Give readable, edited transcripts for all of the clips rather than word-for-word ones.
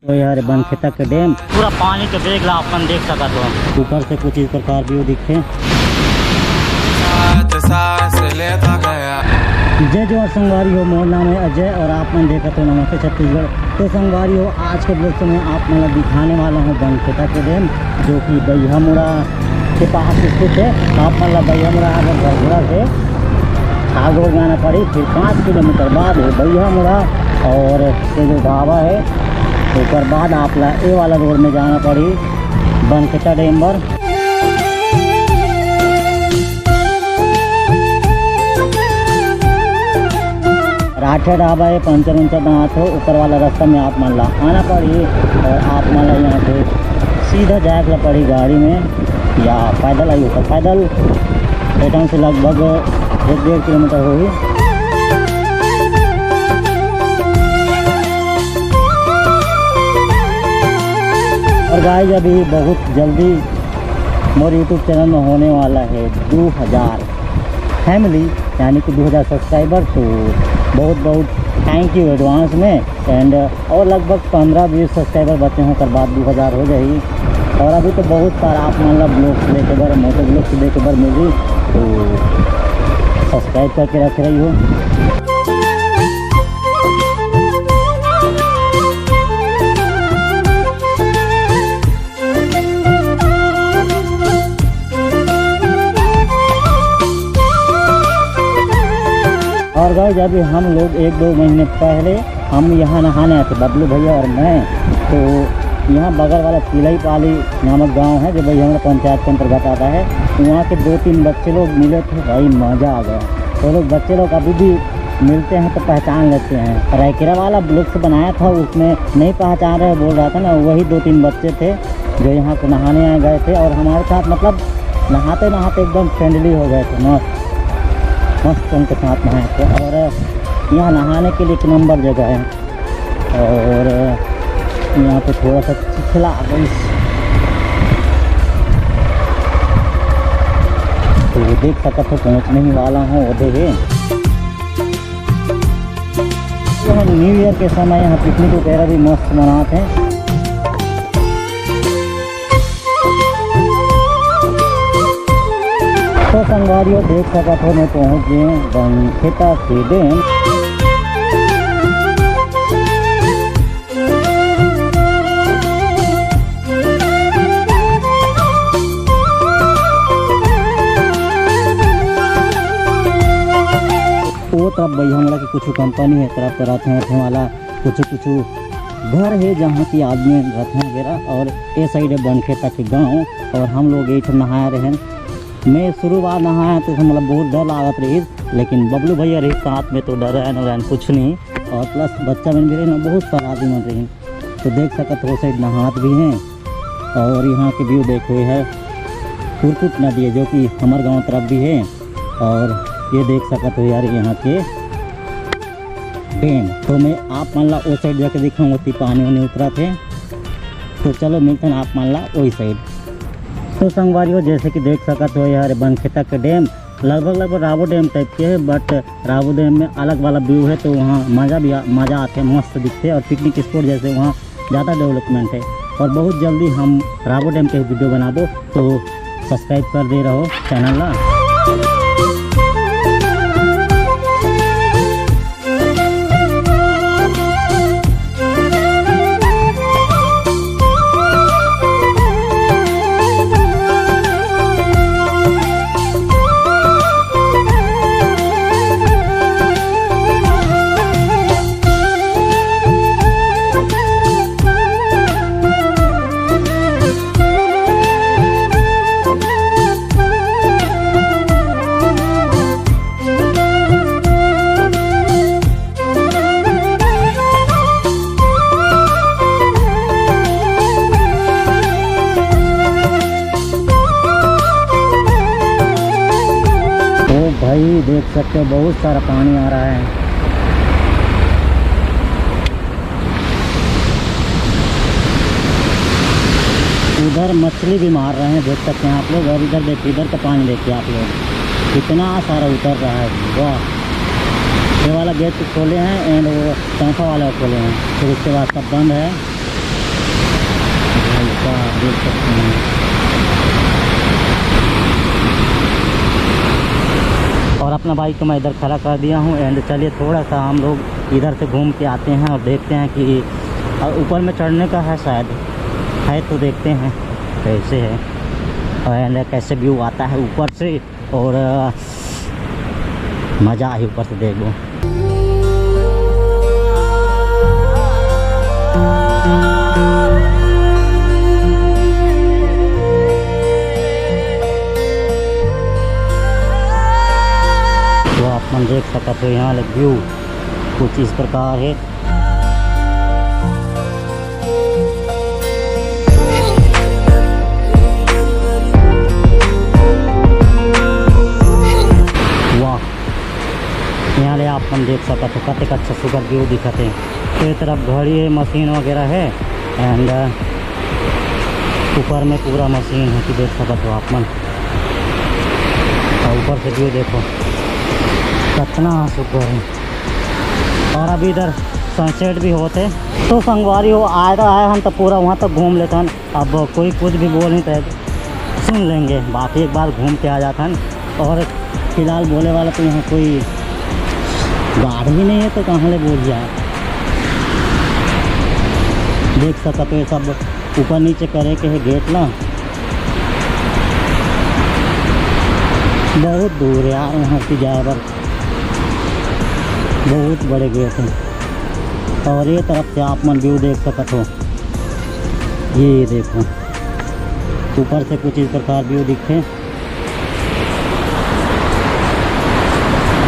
तो यार बनखेता के डैम पूरा पानी के बेग ला अपन देख सका तो ऊपर से कुछ इस प्रकार व्यू दिखे। जय जोहार संगवारी हो, मोर नाम है अजय और आप मन देखा तो नमस्ते छत्तीसगढ़। तो संगवारी हो, आज के ब्लॉग में आप मतलब दिखाने वाला हूँ बनखेता के डैम, जो कि बैहामुड़ा के पास स्थित है। आप मतलब बैहामुड़ा अगर भरगुड़ा से खागोर जाना पड़ी, फिर 5 किलोमीटर बाद है बैहामुड़ा और ये जो ढाबा है उसके बाद आप ए वाला रोड में जाना पड़ी बनखेता डैम पर। राठे ढाबा है, पंचर उंचर बनाते हो, ऊपर वाला रास्ता में आप मान ला आना पड़ी और आप मान ला यहाँ से सीधा जाएगा पड़ी गाड़ी में या पैदल आई होता। पैदल रिटर्न से लगभग 1-1.5 किलोमीटर होगी। और गाइस अभी बहुत जल्दी मोर यूट्यूब चैनल में होने वाला है 2000 फैमिली, यानी कि 2000 सब्सक्राइबर। तो बहुत बहुत थैंक यू एडवांस में। एंड और लगभग 15-20 सब्सक्राइबर बचे हों कर बाद 2000 हो जाएगी। और अभी तो बहुत सारा आप मतलब ब्लॉग से लेकर बर मोटो ब्लॉग से लेकर बर मिली, तो सब्सक्राइब करके रख रही हो। और गाइस अभी हम लोग 1-2 महीने पहले हम यहाँ नहाने आए थे, बबलू भैया और मैं। तो यहाँ बगल वाला तिलई पाली नामक गांव है जो बैहामुड़ा पंचायत के अंतर्गत आता है। वहाँ के 2-3 बच्चे लोग मिले थे, भाई मज़ा आ गया। तो लोग बच्चे लोग अभी भी मिलते हैं तो पहचान लेते हैं। रायकेरा वाला ब्लॉग से बनाया था, उसमें नहीं पहचान रहे बोल रहा था ना, वही 2-3 बच्चे थे जो यहाँ पे नहाने आए गए थे और हमारे साथ मतलब नहाते नहाते एकदम फ्रेंडली हो गए थे। मस्त उनके साथ नहाए थे। और यहाँ नहाने के लिए 1 नंबर जगह है। और यहाँ पे थोड़ा सा चिखला गई, तो देख सकते हो पहुँचने ही वाला हूँ। वो देखिए यहाँ न्यू ईयर के समय यहाँ पिकनिक वगैरह भी मस्त मनाते हैं। तो संगवारियों देख सकते हो मैं पहुँच गए बनखेता के डैम। वो तरफ बैहामुड़ा की कुछ कंपनी है, तरफ रहते वाला कुछ घर है जहाँ की आदमी रहते हैं वगैरह। और ये साइड है बनखेता के गाँव। और हम लोग यही नहाए रहे। मैं शुरू बार नहाया तो मतलब बहुत डर लागत रही, लेकिन बबलू भैया रही साथ में तो डर है कुछ नहीं। और प्लस बच्चा बन भी रही ना, बहुत सारा आदमी बन रही। तो देख सकते हो साइड नहात भी हैं। और यहाँ के व्यू देखो है कुरकुट नदी है जो कि हमारे गांव तरफ भी है। और ये देख सकते हो यार यहाँ के डैम। तो मैं आप मान ला वो साइड जाके दिखाऊंगा, पानी वानी उतरा थे। तो चलो मिलते हैं आप मान ला वही साइड। तो संगवारियों जैसे कि देख सकते हो यार बनखेता के डैम लगभग रावो डैम टाइप के है, बट रावो डैम में अलग वाला व्यू है। तो वहाँ मज़ा आते हैं, मस्त दिखते हैं। और पिकनिक स्पॉट जैसे वहाँ ज़्यादा डेवलपमेंट है। और बहुत जल्दी हम रावो डैम के वीडियो बना दो, तो सब्सक्राइब कर दे रहो चैनल ला। भाई देख सकते हो बहुत सारा पानी आ रहा है। उधर मछली भी मार रहे हैं, देख सकते हैं आप लोग। और इधर देखिए, इधर का पानी देखिए आप लोग, कितना सारा उतर रहा है। वाह, ये वाला गेट खोले हैं एंड वो चौथा वाला खोले हैं, फिर उसके बाद सब बंद है। देख सकते हैं। और अपना बाइक को मैं इधर खड़ा कर दिया हूँ। एंड चलिए थोड़ा सा हम लोग इधर से घूम के आते हैं और देखते हैं कि ऊपर में चढ़ने का है शायद, है तो देखते हैं कैसे है एंड कैसे व्यू आता है ऊपर से। और मज़ा आई ऊपर से देखो। तो आप मन देख सकते हो यहाँ व्यू कुछ इस प्रकार है। यहाँ ले आप मन देख सकते हो कतक अच्छा सुगर व्यू दिखते हैं। तो ये तरफ घड़ी है, मशीन वगैरह है एंड ऊपर में पूरा मशीन है कि देख सकते हो आप मन। और ऊपर से व्यू देखो कितना सुपर है। और अभी इधर सनसेट भी होते। तो संगवारी हो आए रहा है हम तो पूरा वहाँ तक घूम लेते हैं। अब कोई कुछ भी बोल नहीं तो सुन लेंगे, बाकी एक बार घूम के आ जाता है। और फिलहाल बोले वाला तो यहाँ कोई गाड़ी ही नहीं है तो कहाँ ले बोल जाए। देख सकते हो सब ऊपर नीचे करे के है गेट ना, बहुत दूर है यार वहाँ की जाए, बहुत बड़े गेट हैं। और ये तरफ से आप मन व्यू देख सकते हो, ये देखो ऊपर से कुछ इस प्रकार व्यू दिखे।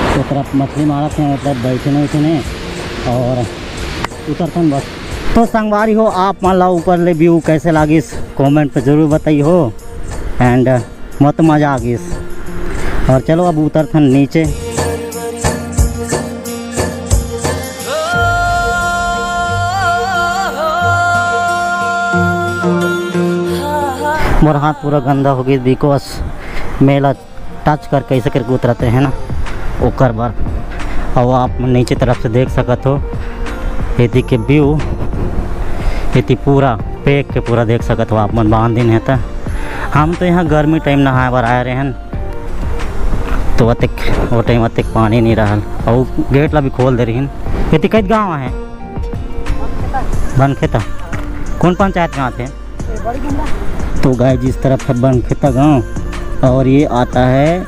तो तरफ मछली मारा थे मतलब बैठने उठने और उतरते बस। तो संगवारी हो आप मान लो ऊपर ले व्यू कैसे लागिस कमेंट पे ज़रूर बताइए हो एंड मत मज़ा आ गईस। और चलो अब उतरते नीचे। मोर हाथ पूरा गंदा हो गई बिकॉज मेला टच करके ऐसे करके उतरते हैं ना ओकर बार। और आप नीचे तरफ से देख सकते हो यदि के व्यू यदि पूरा पैक के पूरा देख सकते हो आप मन। बांध दिन है तो हम तो यहाँ गर्मी टाइम नहाए बार आए रहे हैं तो अतिक वो टाइम अतिक पानी नहीं रहा और गेट ला भी खोल दे रही हैं। यदि कई गाँव है बनखेता, कौन पंचायत गाँव थे? तो गाय जिस तरफ है बनखेता गांव और ये आता है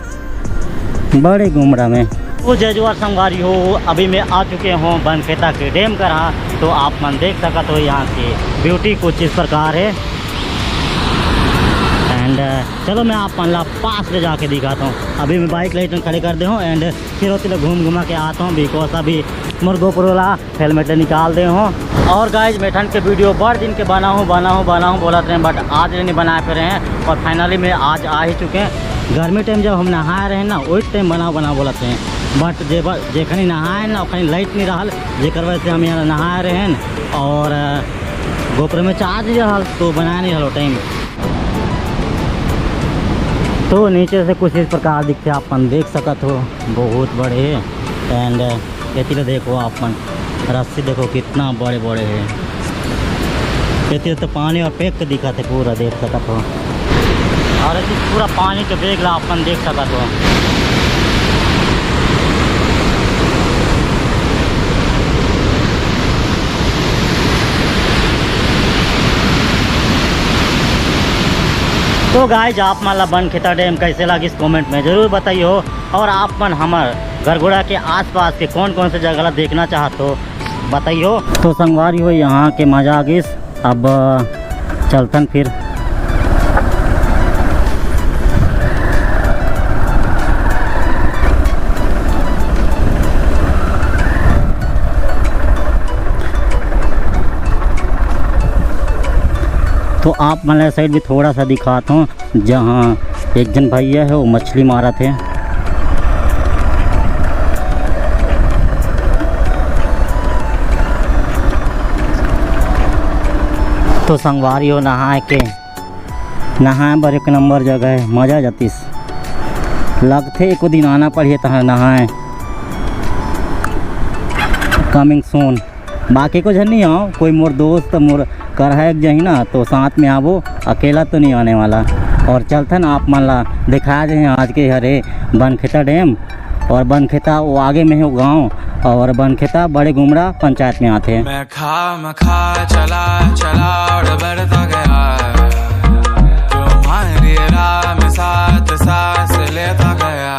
बड़े गुमरा में। वो जजुआर संगवारी हो अभी मैं आ चुके हूँ बनखेता के डैम का रहा। तो आप मन देख सकते हो यहाँ की ब्यूटी कुछ इस प्रकार है। एंड चलो मैं आप मन पास ले जाके दिखाता हूँ। अभी मैं बाइक ले खड़े कर दे हूँ एंड फिर होते घूम घुमा के आता हूँ बिकॉज अभी मुर्गोपुरोला हेलमेट निकाल दे हूँ। और गाइज मैं ठंड के वीडियो बड़ दिन के बना हूँ बोला थे बट आज नहीं बनाए फिर हैं। और फाइनली में आज आ ही चुके हैं। गर्मी टाइम जब हम नहाए रहे ना वही टाइम बना बोलते हैं बट जेखनी नहाए ना ओखनी लाइट नहीं रहा जेकर वजह से हम यहाँ नहाए रहे हैं। और गोपुर में चार्ज रहा तो बनाया नहीं रहा टाइम। तो नीचे से कुछ इस प्रकार दिखते आप देख सकते हो, बहुत बड़े है। एंड ये देखो आप रस्सी देखो कितना बड़े बड़े है। ये तो पानी और पैक दिखा थे पूरा देख सकते हो। और ये पूरा पानी के बेग ला अपन देख सकते हो। तो गाइज आप माला बनखेता डैम कैसे लगी इस कमेंट में ज़रूर बताइए हो। और आप मन हमार गरगोड़ा के आसपास के कौन कौन से जगह देखना चाहते हो बताइए हो। तो संगवारी हो यहाँ के मज़ा आ गई। अब चलतन फिर। तो आप मतलब साइड भी थोड़ा सा दिखाता हूँ जहाँ एक जन भैया है वो मछली मारा थे। तो संगवारी हो नहाए बर एक नंबर जगह है, मज़ा जातीस लगते एक दिन आना पड़िए तहाँ नहाए। कमिंग सून बाकी कुछ नहीं हो, कोई मोर दोस्त मोर कर है जही ना तो साथ में आवो, अकेला तो नहीं आने वाला। और चलते ना आप मान ला दिखा दे आज के हरे बनखेता डैम, और बनखेता वो आगे में है वो गाँव, और बनखेता बड़े गुमरा पंचायत में आते हैं। मैं खा चला चला और बढ़ता गया, तुम्हारी राह में साथ सांस लेता गया।